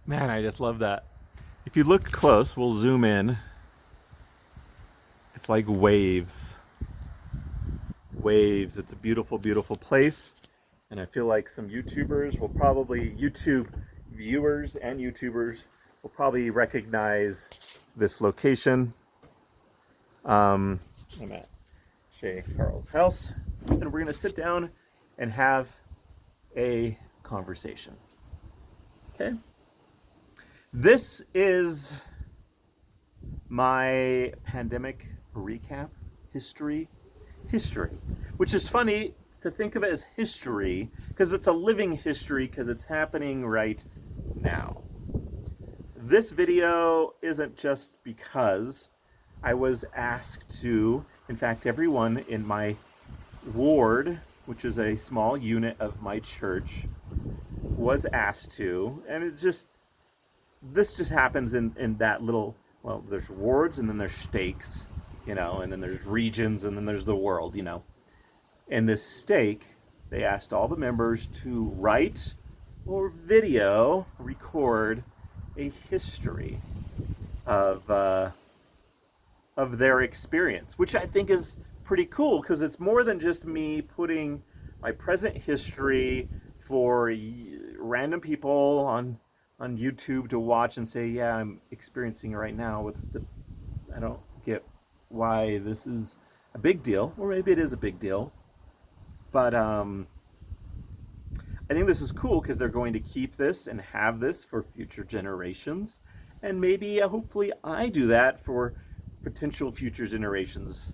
Man, I just love that. If you look close, we'll zoom in. It's like waves. Waves. It's a beautiful, beautiful place. And I feel like some YouTubers will probably, YouTube viewers and YouTubers will probably recognize this location. I'm at Shay Carl's house. And we're going to sit down and have a conversation. Okay? This is my pandemic recap history, which is funny to think of it as history because it's a living history because it's happening right now. This video isn't just because I was asked to, in fact, everyone in my ward, which is a small unit of my church, was asked to, and this just happens in that little, well, there's wards and then there's stakes, and then there's regions and then there's the world. In this stake, they asked all the members to write or video record a history of their experience, which I think is pretty cool because it's more than just me putting my present history for random people on YouTube to watch and say, yeah, I'm experiencing it right now. I don't get why this is a big deal, or maybe it is a big deal, but I think this is cool because they're going to keep this and have this for future generations, and maybe hopefully I do that for potential future generations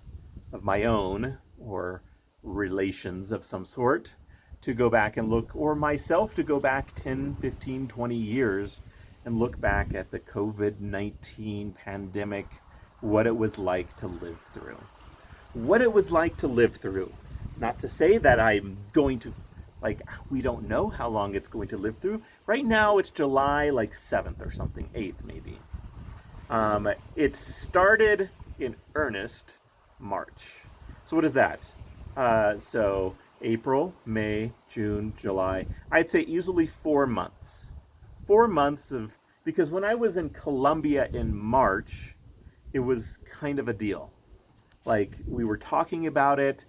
of my own or relations of some sort to go back and look, or myself to go back 10, 15, 20 years and look back at the COVID-19 pandemic, what it was like to live through. What it was like to live through. Not to say that I'm going to, we don't know how long it's going to live through. Right now it's July 7th or something, 8th maybe. It started in earnest March. So what is that? So April, May, June, July. I'd say easily 4 months. 4 months of, because when I was in Colombia in March, it was kind of a deal. Like, we were talking about it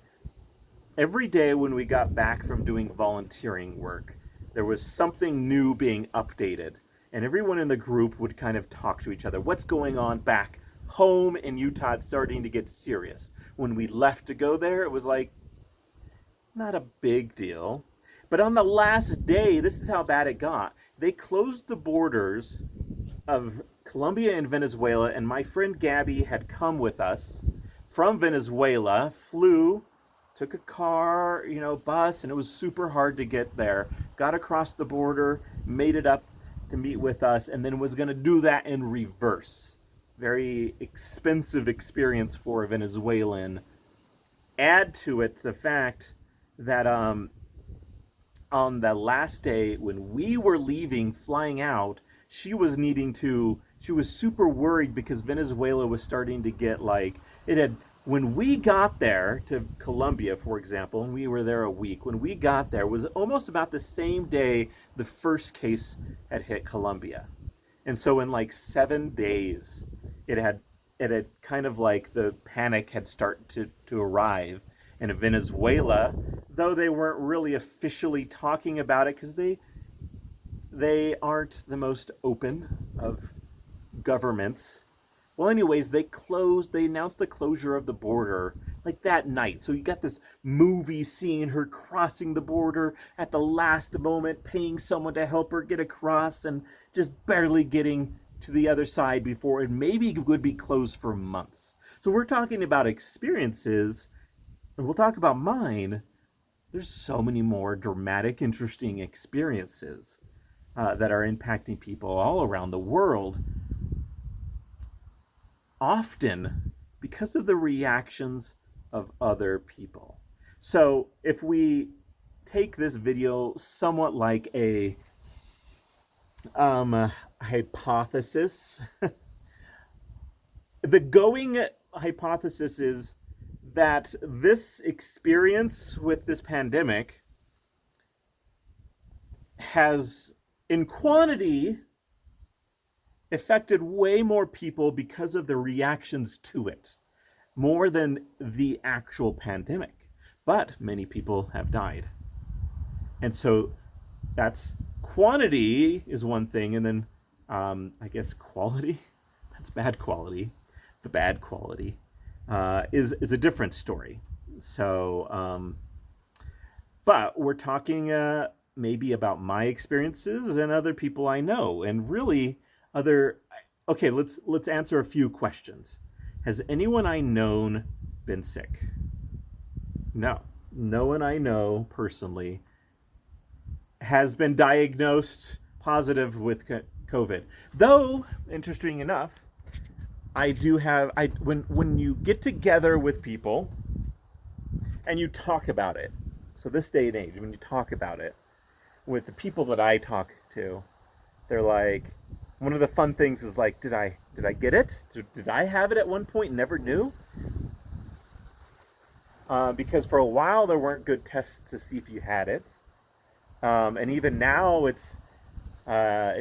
every day when we got back from doing volunteering work. There was something new being updated, and everyone in the group would kind of talk to each other. What's going on back home in Utah? It's starting to get serious. When we left to go there, it was like, not a big deal. But on the last day, this is how bad it got. They closed the borders of Colombia and Venezuela, and my friend Gabby had come with us from Venezuela, flew, took a car, bus, and it was super hard to get there. Got across the border, made it up to meet with us, and then was going to do that in reverse. Very expensive experience for a Venezuelan. Add to it the fact that on the last day when we were leaving, flying out, she was super worried because Venezuela was starting to get when we got there to Colombia, for example, and we were there a week, when we got there, it was almost about the same day the first case had hit Colombia. And so in 7 days, it had kind of the panic had started to arrive. And in Venezuela, though they weren't really officially talking about it because they aren't the most open of governments. Well, anyways, they announced the closure of the border that night. So you got this movie scene, her crossing the border at the last moment, paying someone to help her get across and just barely getting to the other side before it maybe would be closed for months. So we're talking about experiences, and we'll talk about mine. There's so many more dramatic, interesting experiences that are impacting people all around the world, often because of the reactions of other people. So if we take this video somewhat like a hypothesis, the going hypothesis is that this experience with this pandemic has, in quantity, affected way more people because of the reactions to it, more than the actual pandemic. But many people have died. And so that's quantity is one thing, and then I guess quality, that's bad quality. The bad quality is a different story. So, but we're talking maybe about my experiences and other people I know, and really other. Okay, let's answer a few questions. Has anyone I known been sick? No, no one I know personally has been diagnosed positive with COVID. Though, interesting enough, I do have I when you get together with people and you talk about it. So this day and age, when you talk about it with the people that I talk to, they're like, one of the fun things is like, did I get it? Did I have it at one point and never knew? Because for a while there weren't good tests to see if you had it, and even now it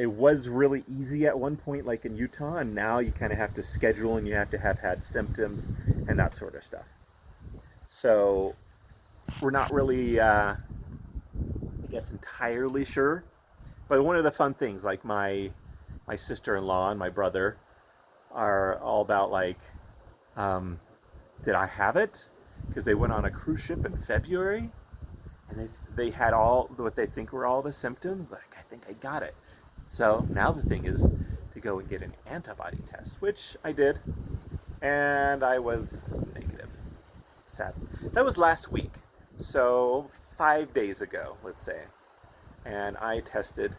was really easy at one point, like in Utah, and now you kind of have to schedule and you have to have had symptoms and that sort of stuff. So we're not really, I guess, entirely sure. But one of the fun things, like my sister-in-law and my brother are all about like, did I have it? Because they went on a cruise ship in February, and they had all what they think were all the symptoms. Like, I think I got it. So now the thing is to go and get an antibody test, which I did, and I was negative. Sad. That was last week, so 5 days ago, let's say, and I tested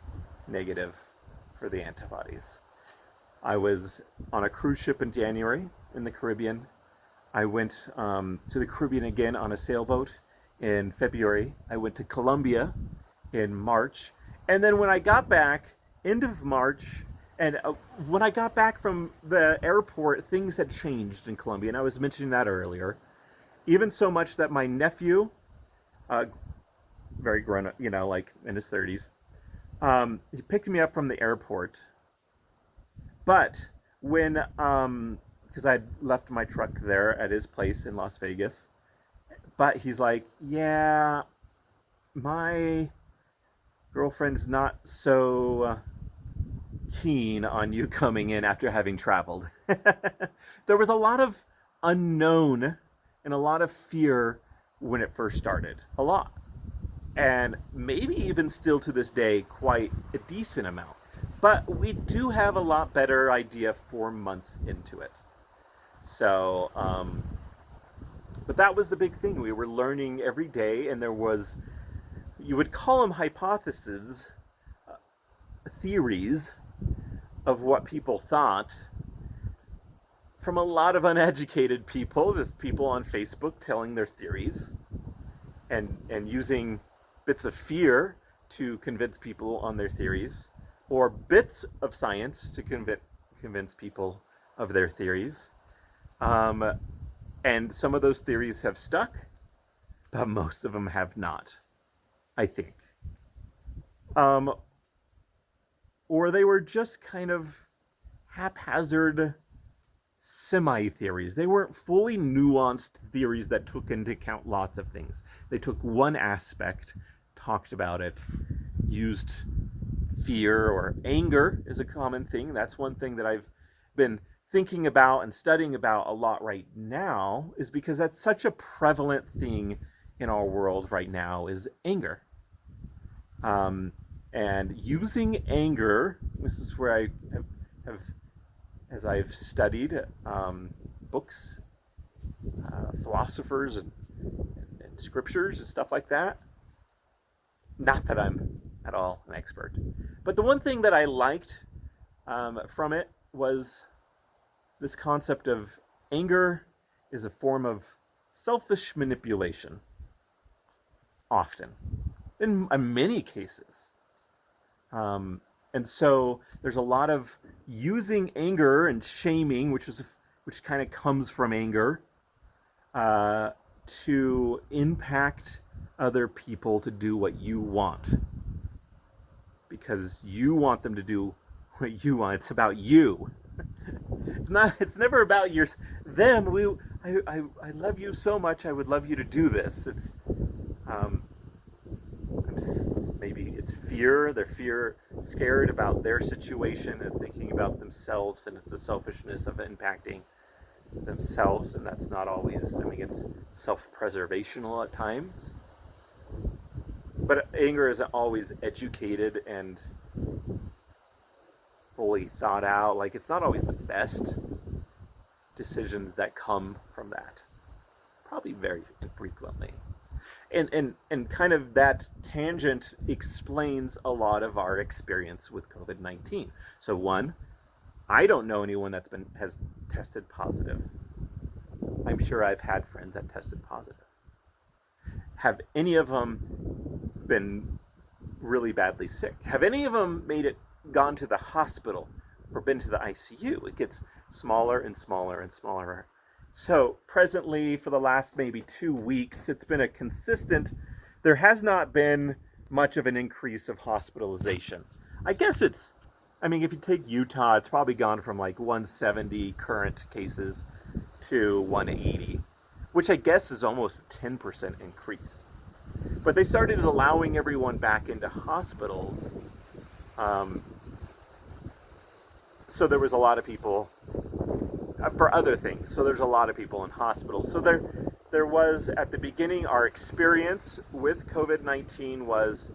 negative for the antibodies. I was on a cruise ship in January in the Caribbean. I went to the Caribbean again on a sailboat in February. I went to Colombia in March. And then when I got back, end of March, and when I got back from the airport, things had changed in Colombia, and I was mentioning that earlier. Even so much that my nephew, very grown up, like in his 30s, he picked me up from the airport. But when, because I'd left my truck there at his place in Las Vegas, but he's like, yeah, my girlfriend's not so keen on you coming in after having traveled. There was a lot of unknown and a lot of fear when it first started. A lot. And maybe even still to this day, quite a decent amount. But we do have a lot better idea 4 months into it. So, but that was the big thing. We were learning every day, and there was, you would call them hypotheses, theories of what people thought from a lot of uneducated people, just people on Facebook telling their theories and using bits of fear to convince people on their theories, or bits of science to convince people of their theories. And some of those theories have stuck, but most of them have not, I think. Or they were just kind of haphazard semi-theories. They weren't fully nuanced theories that took into account lots of things. They took one aspect, talked about it, used fear or anger is a common thing. That's one thing that I've been thinking about and studying about a lot right now, is because that's such a prevalent thing in our world right now, is anger. And using anger, this is where I have as I've studied books, philosophers, and scriptures and stuff like that. Not that I'm at all an expert. But the one thing that I liked from it was this concept of anger is a form of selfish manipulation, often, in many cases. And so there's a lot of using anger and shaming, which kind of comes from anger, to impact other people to do what you want, because you want them to do what you want. It's about you. It's not. It's never about your them. I love you so much. I would love you to do this. It's um, maybe it's fear. They're scared about their situation and thinking about themselves, and it's the selfishness of impacting themselves, and that's not always. I mean, it's self-preservational at times. But anger isn't always educated and fully thought out. Like, it's not always the best decisions that come from that. Probably very infrequently. And kind of that tangent explains a lot of our experience with COVID-19. So one, I don't know anyone has tested positive. I'm sure I've had friends that tested positive. Have any of them been really badly sick? Have any of them gone to the hospital or been to the ICU? It gets smaller and smaller and smaller. So presently, for the last maybe 2 weeks, it's been a consistent, there has not been much of an increase of hospitalization. I guess if you take Utah, it's probably gone from like 170 current cases to 180, which I guess is almost a 10% increase. But they started allowing everyone back into hospitals. So there was a lot of people for other things. So there's a lot of people in hospitals. So there was, at the beginning, our experience with COVID-19 was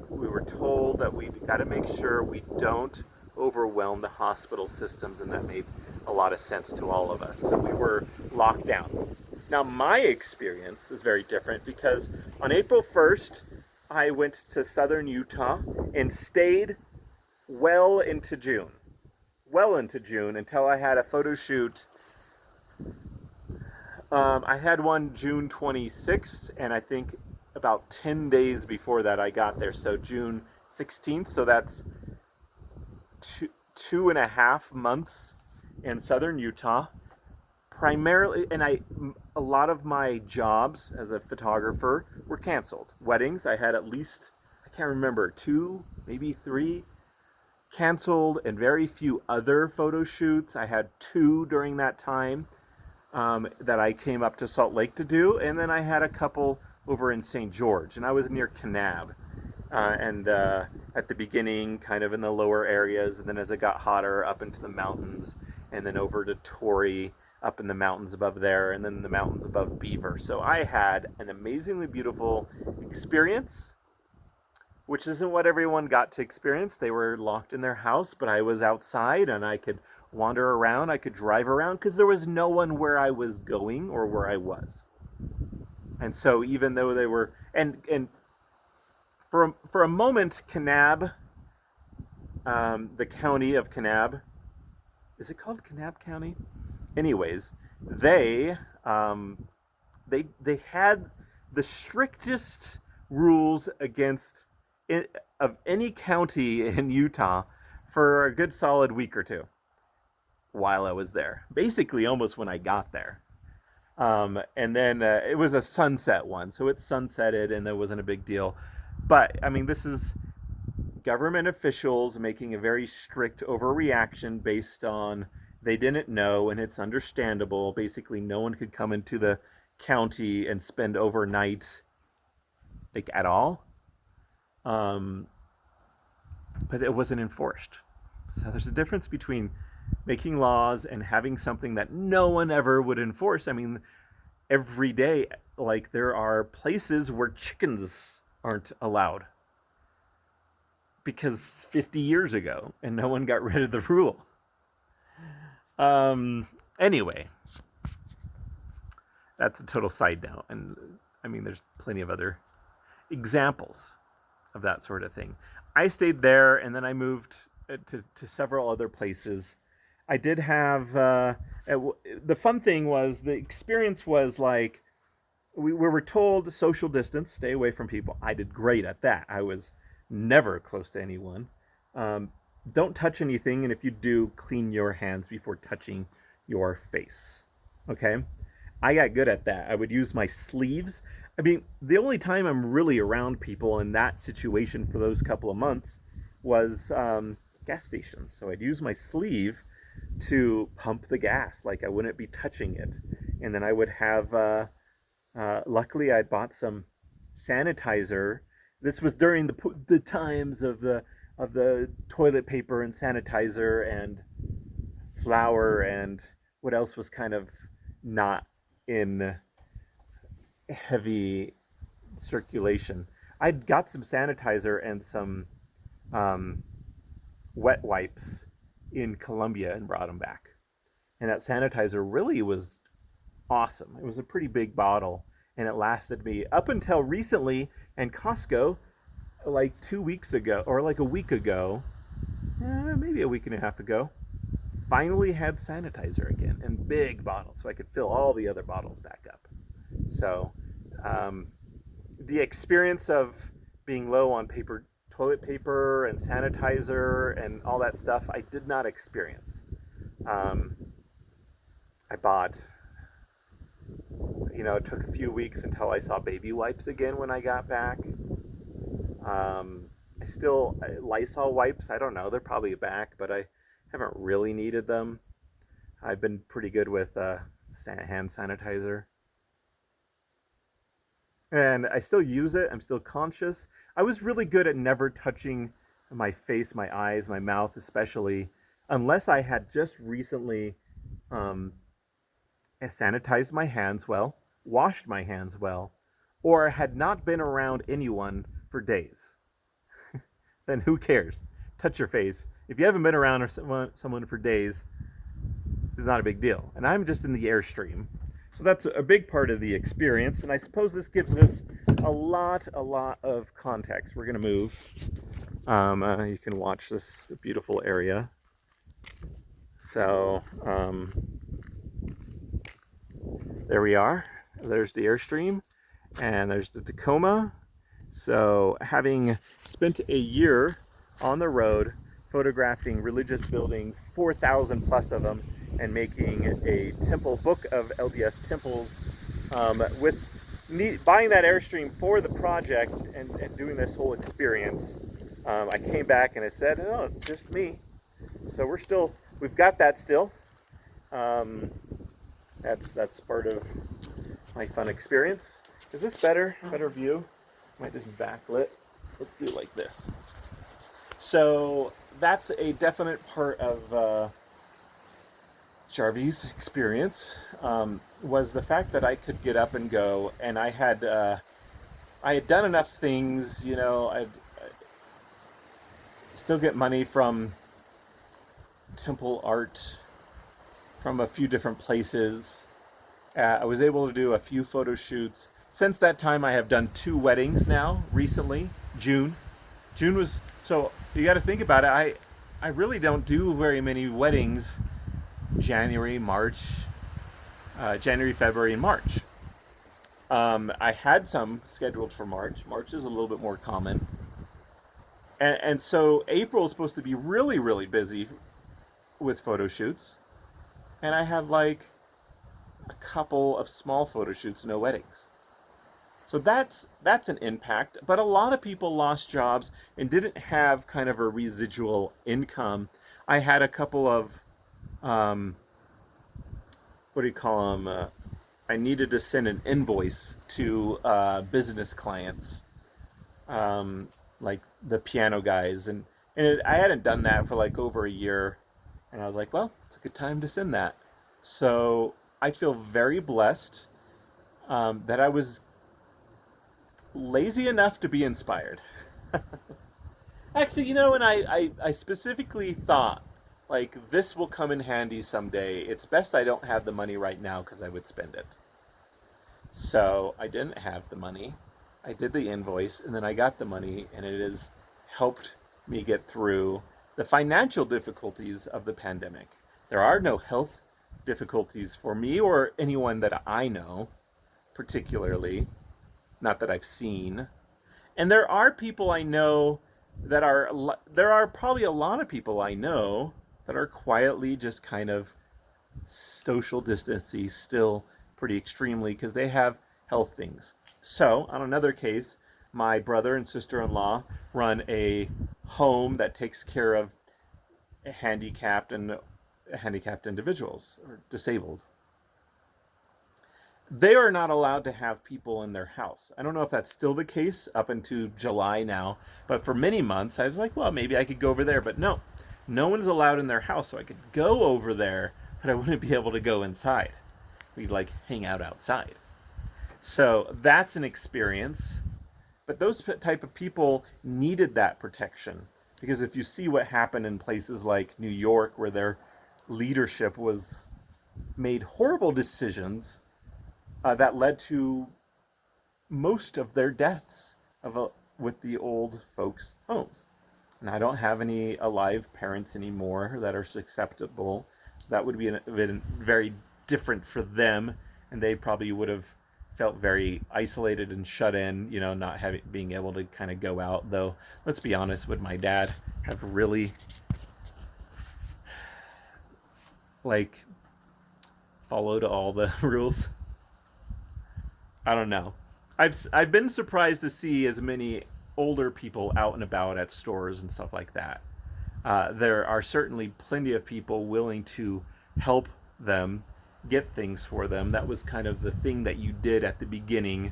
we were told that we got to make sure we don't overwhelm the hospital systems, and that made a lot of sense to all of us. So we were locked down. Now, my experience is very different because on April 1st, I went to southern Utah and stayed well into June until I had a photo shoot. I had one June 26th, and I think about 10 days before that I got there, so June 16th, so that's 2.5 months in southern Utah. Primarily, and a lot of my jobs as a photographer were canceled. Weddings, I had at least, I can't remember, 2, maybe 3 canceled, and very few other photo shoots. I had 2 during that time that I came up to Salt Lake to do, and then I had a couple over in St. George, and I was near Kanab, and at the beginning kind of in the lower areas, and then as it got hotter up into the mountains, and then over to Torrey up in the mountains above there, and then the mountains above Beaver. So I had an amazingly beautiful experience, which isn't what everyone got to experience. They were locked in their house, but I was outside and I could wander around, I could drive around, because there was no one where I was going or where I was. And so even though they were, and for a moment, Kanab, the county of Kanab, is it called Kanab County? Anyways, they had the strictest rules against it, of any county in Utah for a good solid week or two while I was there. Basically, almost when I got there. And then it was a sunset one, so it sunsetted and there wasn't a big deal. But, I mean, this is government officials making a very strict overreaction based on they didn't know, and it's understandable. Basically, no one could come into the county and spend overnight, like, at all. But it wasn't enforced. So there's a difference between making laws and having something that no one ever would enforce. I mean, every day, like, there are places where chickens aren't allowed because 50 years ago, and no one got rid of the rule. Anyway, that's a total side note. And I mean, there's plenty of other examples of that sort of thing. I stayed there, and then I moved to several other places. I did have, the fun thing was, the experience was like, we were told social distance, stay away from people. I did great at that. I was never close to anyone. Don't touch anything, and if you do, clean your hands before touching your face. Okay? I got good at that. I would use my sleeves. I mean, the only time I'm really around people in that situation for those couple of months was gas stations. So I'd use my sleeve to pump the gas, like I wouldn't be touching it. And then I would have, luckily, I'd bought some sanitizer. This was during the times of the toilet paper and sanitizer and flour and what else was kind of not in heavy circulation. I'd got some sanitizer and some um, wet wipes in Colombia and brought them back. And that sanitizer really was awesome. It was a pretty big bottle and it lasted me up until recently. And Costco, like 2 weeks ago, or like a week ago, maybe a week and a half ago, finally had sanitizer again in big bottles so I could fill all the other bottles back up. So um, the experience of being low on toilet paper and sanitizer and all that stuff, I did not experience. I bought, it took a few weeks until I saw baby wipes again when I got back. Lysol wipes, I don't know, they're probably back, but I haven't really needed them. I've been pretty good with hand sanitizer. And I still use it. I'm still conscious. I was really good at never touching my face, my eyes, my mouth, especially, unless I had just recently um, sanitized my hands well, washed my hands well, or had not been around anyone for days. Then who cares? Touch your face. If you haven't been around someone for days, it's not a big deal. And I'm just in the Airstream. So that's a big part of the experience. And I suppose this gives us a lot of context. We're going to move. You can watch this beautiful area. So there we are. There's the Airstream. And there's the Tacoma. So having spent a year on the road photographing religious buildings, 4,000 plus of them, and making a temple book of LDS temples, buying that Airstream for the project and doing this whole experience, I came back and I said, oh, it's just me. So we've got that still. That's part of my fun experience. Is this better view? Might just backlit. Let's do it like this. So that's a definite part of Jarvie's experience, was the fact that I could get up and go, and I had done enough things. I still get money from temple art from a few different places. I was able to do a few photo shoots. Since that time, I have done 2 weddings now, recently. June was, so you got to think about it. I really don't do very many weddings January, February, and March. I had some scheduled for March. March is a little bit more common. And so April is supposed to be really, really busy with photo shoots. And I had like a couple of small photo shoots, no weddings. So that's an impact. But a lot of people lost jobs and didn't have kind of a residual income. I had a couple of, what do you call them? I needed to send an invoice to business clients, like the piano guys. I hadn't done that for like over a year. And I was like, well, it's a good time to send that. So I feel very blessed that I was lazy enough to be inspired. Actually, and I specifically thought, like, this will come in handy someday. It's best I don't have the money right now because I would spend it. So I didn't have the money. I did the invoice, and then I got the money, and it has helped me get through the financial difficulties of the pandemic. There are no health difficulties for me or anyone that I know, particularly. Not that I've seen. And there are people I know there are probably a lot of people I know that are quietly just kind of social distancing still pretty extremely because they have health things. So, on another case, my brother and sister-in-law run a home that takes care of handicapped individuals or disabled. They are not allowed to have people in their house. I don't know if that's still the case up into July now, but for many months I was like, well, maybe I could go over there, but no. No one's allowed in their house, so I could go over there, but I wouldn't be able to go inside. We'd like hang out outside. So that's an experience. But those type of people needed that protection because if you see what happened in places like New York, where their leadership was made horrible decisions that led to most of their deaths with the old folks' homes. And I don't have any alive parents anymore that are susceptible, so that would be been very different for them, and they probably would have felt very isolated and shut in, not having being able to kind of go out. Though, let's be honest, would my dad have really like followed all the rules? I don't know. I've been surprised to see as many older people out and about at stores and stuff like that. There are certainly plenty of people willing to help them get things for them. That was kind of the thing that you did at the beginning,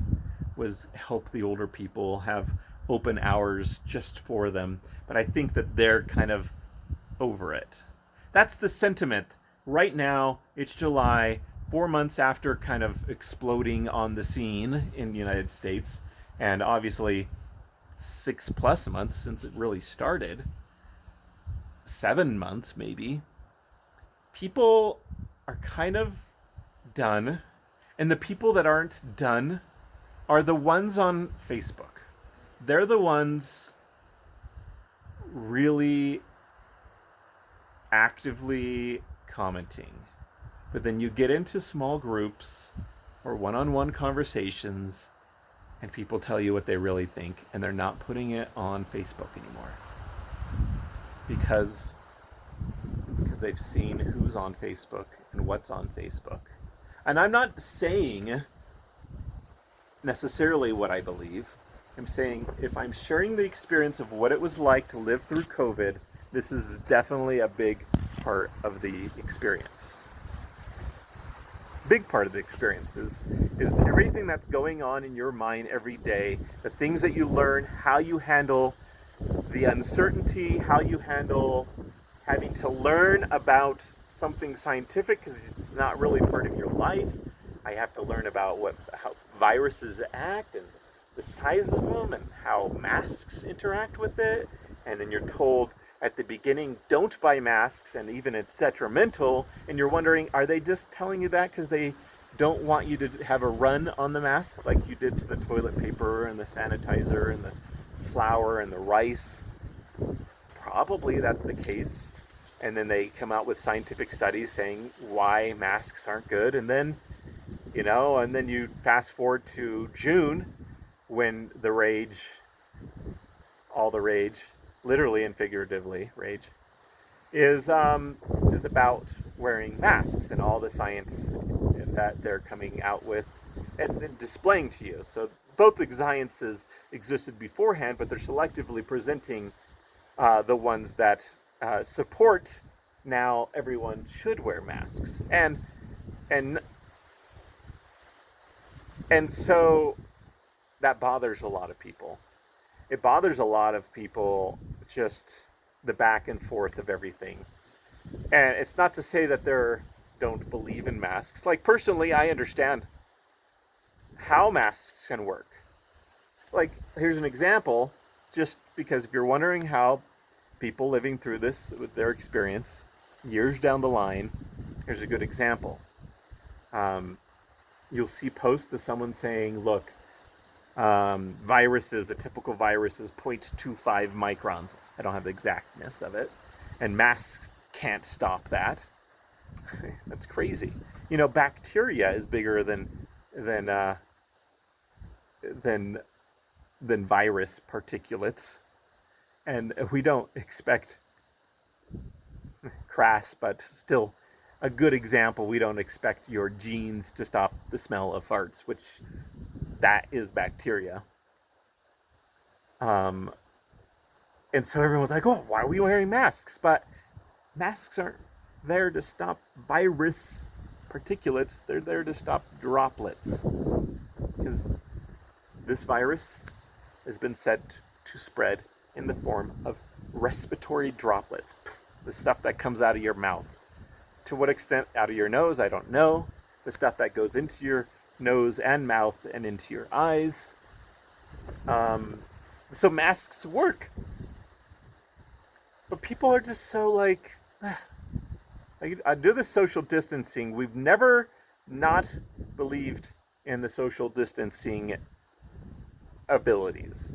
was help the older people, have open hours just for them. But I think that they're kind of over it. That's the sentiment. Right now, it's July, 4 months after kind of exploding on the scene in the United States, and obviously 6+ months since it really started, 7 months maybe. People are kind of done, and the people that aren't done are the ones on Facebook. They're the ones really actively commenting. But then you get into small groups or one-on-one conversations, and people tell you what they really think, and they're not putting it on Facebook anymore because they've seen who's on Facebook and what's on Facebook. And I'm not saying necessarily what I believe. I'm saying if I'm sharing the experience of what it was like to live through COVID, this is definitely a big part of the experience. Big part of the experience is everything that's going on in your mind every day, the things that you learn, how you handle the uncertainty, how you handle having to learn about something scientific because it's not really part of your life. I have to learn about how viruses act and the size of them and how masks interact with it. And then you're told at the beginning, don't buy masks, and even it's detrimental, and you're wondering, are they just telling you that because they don't want you to have a run on the mask like you did to the toilet paper and the sanitizer and the flour and the rice? Probably that's the case. And then they come out with scientific studies saying why masks aren't good, and then you fast forward to June when all the rage, literally and figuratively, rage, is about wearing masks and all the science that they're coming out with and displaying to you. So both the sciences existed beforehand, but they're selectively presenting the ones that support now everyone should wear masks. And so that bothers a lot of people. It bothers a lot of people, just the back and forth of everything. And it's not to say that they don't believe in masks. Like, personally, I understand how masks can work. Like, here's an example, just because if you're wondering how people living through this with their experience years down the line, here's a good example. You'll see posts of someone saying, look, viruses, a typical virus is 0.25 microns. I don't have the exactness of it. And masks can't stop that. That's crazy. Bacteria is bigger than virus particulates. And we don't expect, crass, but still a good example, we don't expect your genes to stop the smell of farts, which that is bacteria. And so everyone's like, oh, why are we wearing masks? But masks aren't there to stop virus particulates, they're there to stop droplets. Because this virus has been said to spread in the form of respiratory droplets, the stuff that comes out of your mouth. To what extent out of your nose, I don't know. The stuff that goes into your nose and mouth and into your eyes. So masks work. But people are just so like, I do the social distancing. We've never not believed in the social distancing abilities.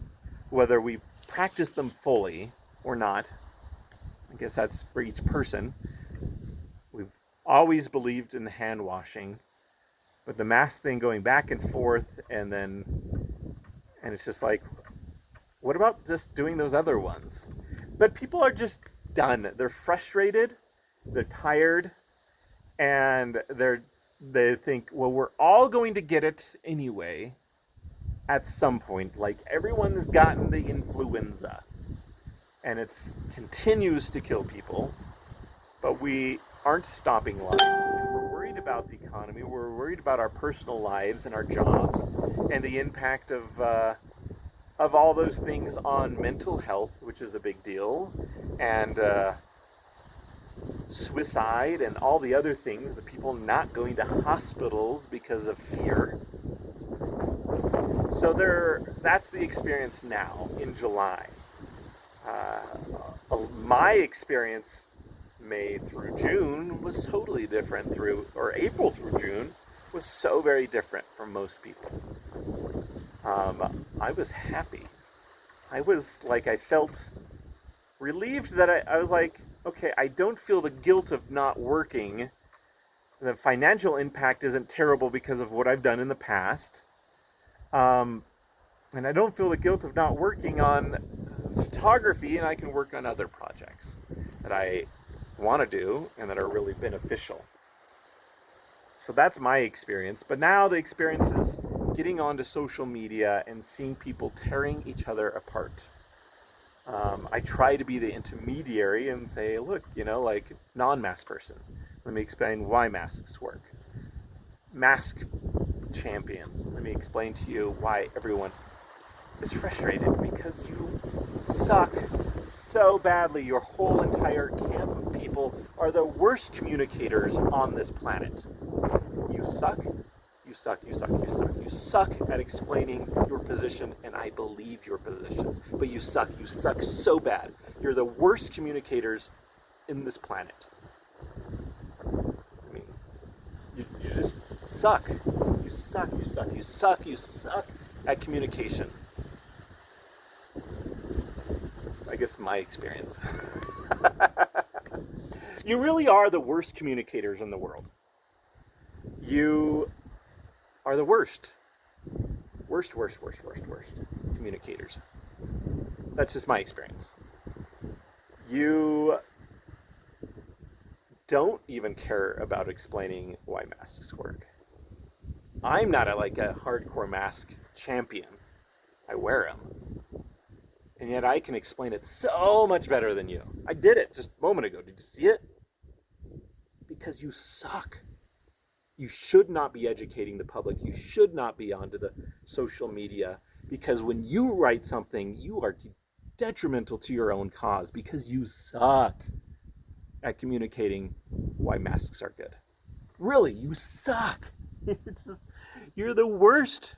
Whether we practice them fully or not, I guess that's for each person. We've always believed in hand washing, but the mask thing going back and forth, and it's just like, what about just doing those other ones? But people are just done. They're frustrated, they're tired, and they think, well, we're all going to get it anyway at some point. Like, everyone's gotten the influenza, and it continues to kill people, but we aren't stopping life. And we're worried about the economy. We're worried about our personal lives and our jobs, and the impact of all those things on mental health, which is a big deal, and suicide and all the other things, the people not going to hospitals because of fear. So that's the experience now in July. My experience May through June was totally different or April through June was so very different from most people. I was happy. I felt relieved that I was like, okay, I don't feel the guilt of not working. The financial impact isn't terrible because of what I've done in the past. And I don't feel the guilt of not working on photography, and I can work on other projects that I want to do and that are really beneficial. So that's my experience. But now the experience is getting onto social media and seeing people tearing each other apart. I try to be the intermediary and say, look, like non-mask person, let me explain why masks work. Mask champion, let me explain to you why everyone is frustrated, because you suck so badly. Your whole entire camp of people are the worst communicators on this planet. You suck. You suck, you suck, you suck. You suck at explaining your position, and I believe your position. But you suck so bad. You're the worst communicators in this planet. I mean, you just suck. You suck, you suck, you suck, you suck at communication. That's, I guess, my experience. You really are the worst communicators in the world. You are the worst communicators. That's just my experience. You don't even care about explaining why masks work. I'm not a hardcore mask champion. I wear them. And yet I can explain it so much better than you. I did it just a moment ago. Did you see it? Because you suck. You should not be educating the public. You should not be onto the social media, because when you write something, you are detrimental to your own cause, because you suck at communicating why masks are good. Really, you suck. You're the worst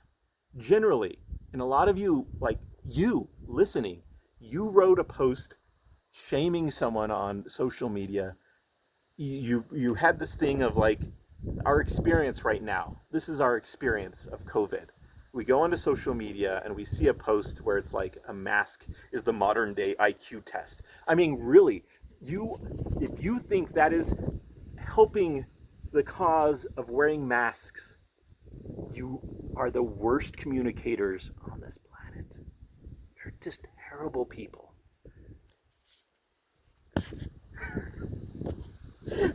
generally. And a lot of you, like you listening, you wrote a post shaming someone on social media. You had this thing of our experience right now. This is our experience of COVID. We go onto social media and we see a post where it's like a mask is the modern day IQ test. I mean, really, if you think that is helping the cause of wearing masks, you are the worst communicators on this planet. You're just terrible people.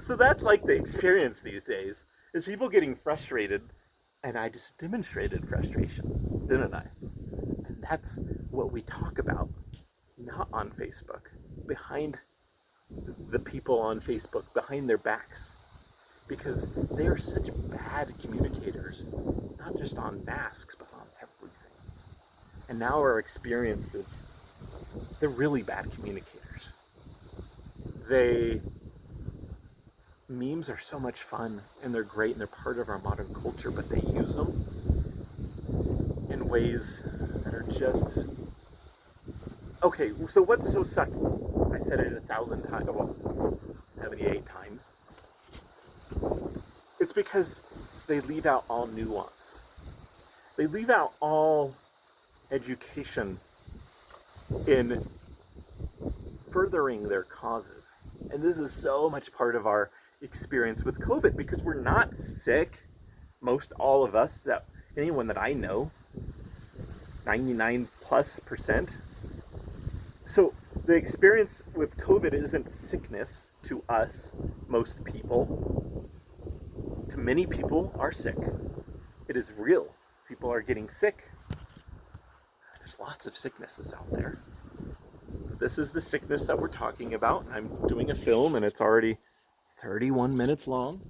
So that's the experience these days, is people getting frustrated, and I just demonstrated frustration, didn't I? And that's what we talk about, not on Facebook, behind the people on Facebook behind their backs, because they are such bad communicators, not just on masks, but on everything. And now our experiences, they're really bad communicators. They Memes are so much fun and they're great and they're part of our modern culture, but they use them in ways that are just okay. So what's so sucky? I said it 1,000 times, well, 78 times. It's because they leave out all nuance. They leave out all education in furthering their causes. And this is so much part of our experience with COVID, because we're not sick. Most all of us, anyone that I know, 99+%. So the experience with COVID isn't sickness to us, most people. To many people are sick. It is real. People are getting sick. There's lots of sicknesses out there. This is the sickness that we're talking about. I'm doing a film and it's already 31 minutes long.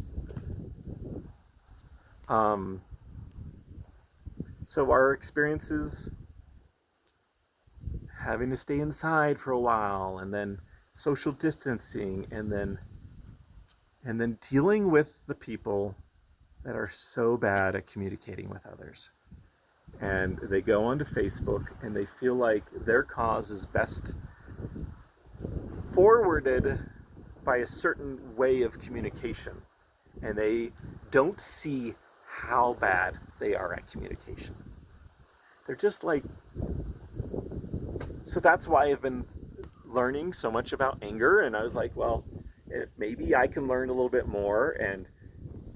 So our experiences having to stay inside for a while, and then social distancing, and then dealing with the people that are so bad at communicating with others. And they go onto Facebook and they feel like their cause is best forwarded by a certain way of communication, and they don't see how bad they are at communication. They're just like, so that's why I've been learning so much about anger, and I was like, well, maybe I can learn a little bit more and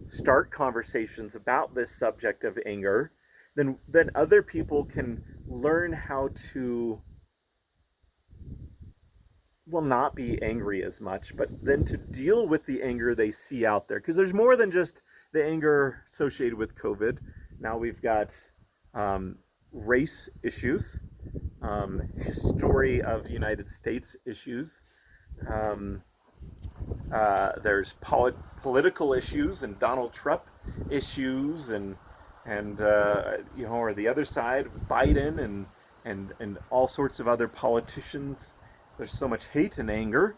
start conversations about this subject of anger. Then other people can learn how to, well, not be angry as much, but then to deal with the anger they see out there. Because there's more than just the anger associated with COVID. Now we've got race issues, history of the United States issues. There's political issues and Donald Trump issues, and or the other side, Biden and all sorts of other politicians. There's so much hate and anger.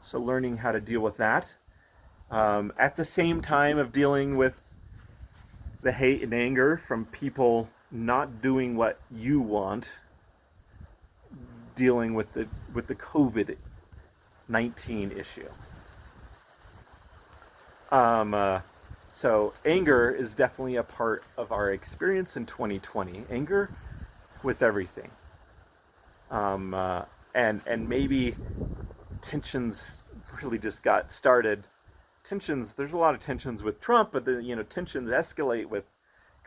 So learning how to deal with that. At the same time of dealing with the hate and anger from people not doing what you want, dealing with the COVID-19 issue. So anger is definitely a part of our experience in 2020. Anger with everything. And maybe tensions really just got started. There's a lot of tensions with Trump, but tensions escalate with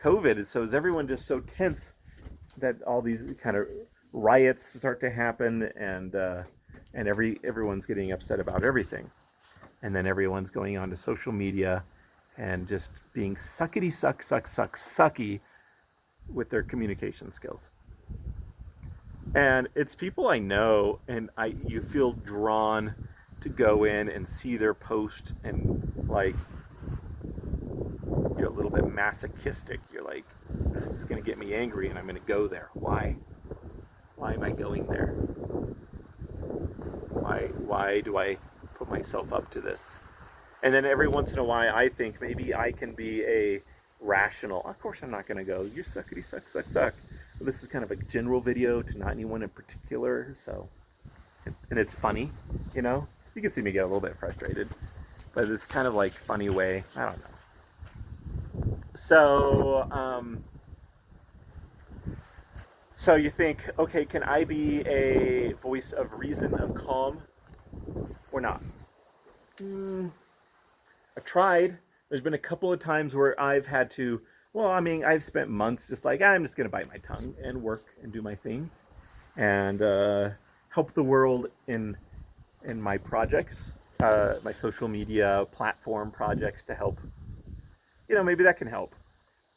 COVID. So is everyone just so tense that all these kind of riots start to happen, and everyone's getting upset about everything. And then everyone's going on to social media and just being sucky with their communication skills. And it's people I know, and you feel drawn to go in and see their post, and like you're a little bit masochistic. You're like, this is going to get me angry, and I'm going to go there. Why? Why am I going there? Why do I put myself up to this? And then every once in a while, I think maybe I can be a rational. Of course, I'm not going to go, you suckity suck. Well, this is kind of a general video to not anyone in particular. So, and it's funny, You can see me get a little bit frustrated, but it's kind of like funny way. I don't know. So you think, okay, can I be a voice of reason, of calm, or not? I've tried. There's been a couple of times where I've had to, I've spent months just like, I'm just going to bite my tongue and work and do my thing and help the world in my projects, my social media platform projects, to help. Maybe that can help.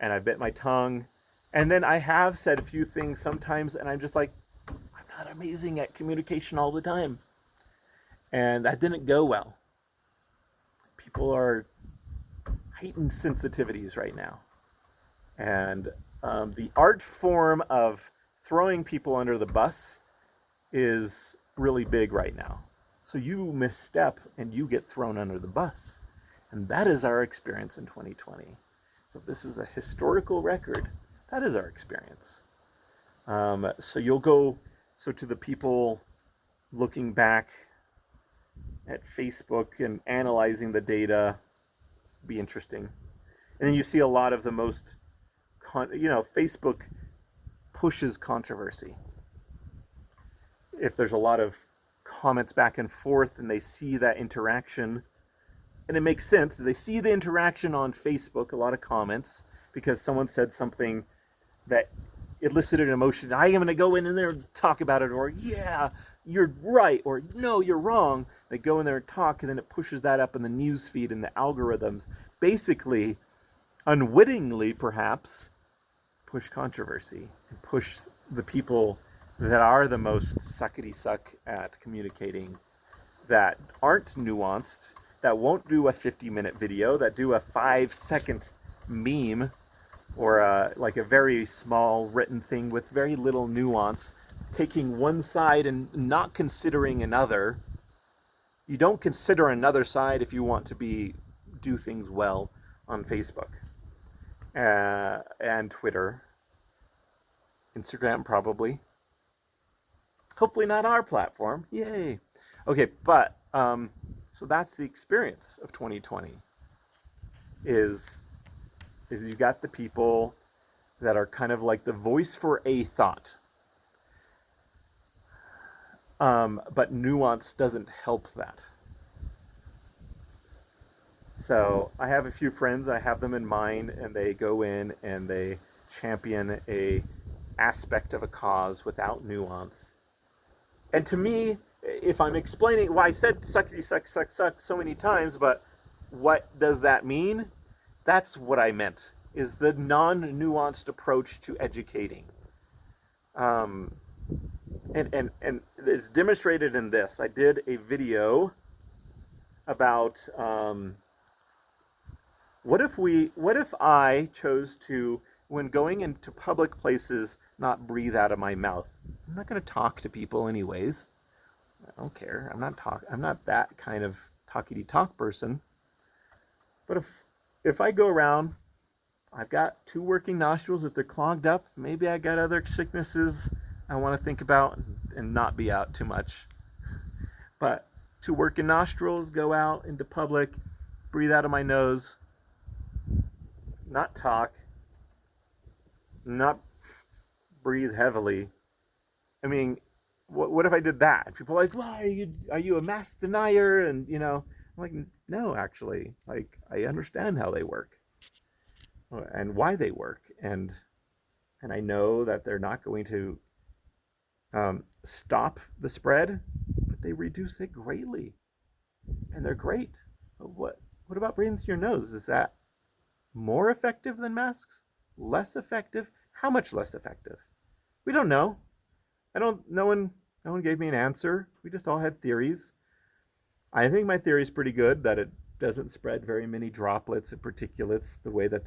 And I bit my tongue. And then I have said a few things sometimes, and I'm just like, I'm not amazing at communication all the time. And that didn't go well. People are heightened sensitivities right now. And the art form of throwing people under the bus is really big right now. So you misstep and you get thrown under the bus. And that is our experience in 2020. So this is a historical record. That is our experience. So you'll go, so to the people looking back at Facebook and analyzing the data, be interesting. And then you see a lot of the most, Facebook pushes controversy. If there's a lot of comments back and forth and they see that interaction, and it makes sense, they see the interaction on Facebook, a lot of comments, because someone said something that elicited an emotion. I am going to go in there and talk about it, or yeah, you're right, or no, you're wrong. They go in there and talk, and then it pushes that up in the news feed and the algorithms. Basically, unwittingly perhaps, push controversy and push the people that are the most suckety-suck at communicating, that aren't nuanced, that won't do a 50-minute video, that do a 5-second meme, or like a very small written thing with very little nuance, taking one side and not considering another. You don't consider another side if you want to do things well on Facebook and Twitter, Instagram probably. Hopefully not our platform. Yay. Okay, but so that's the experience of 2020. Is you got the people that are kind of like the voice for a thought. But nuance doesn't help that. So I have a few friends, I have them in mind, and they go in and they champion a aspect of a cause without nuance. And to me, if I'm explaining why I said suckety suck suck suck so many times, but what does that mean? That's what I meant, is the non-nuanced approach to educating. And it's demonstrated in this. I did a video about what if I chose to, when going into public places, not breathe out of my mouth. I'm not going to talk to people anyways. I don't care. I'm not that kind of talkity-talk person. But if I go around, I've got 2 working nostrils. If they're clogged up, maybe I got other sicknesses I want to think about and not be out too much. But 2 working nostrils, go out into public, breathe out of my nose, not talk, not breathe heavily. I mean, what if I did that? People are like, well, are you a mask denier? And I'm like, no, actually, like, I understand how they work and why they work, and I know that they're not going to stop the spread, but they reduce it greatly, and they're great. But what about breathing through your nose? Is that more effective than masks? Less effective? How much less effective? We don't know. No one gave me an answer. We just all had theories. I think my theory is pretty good, that it doesn't spread very many droplets and particulates the way that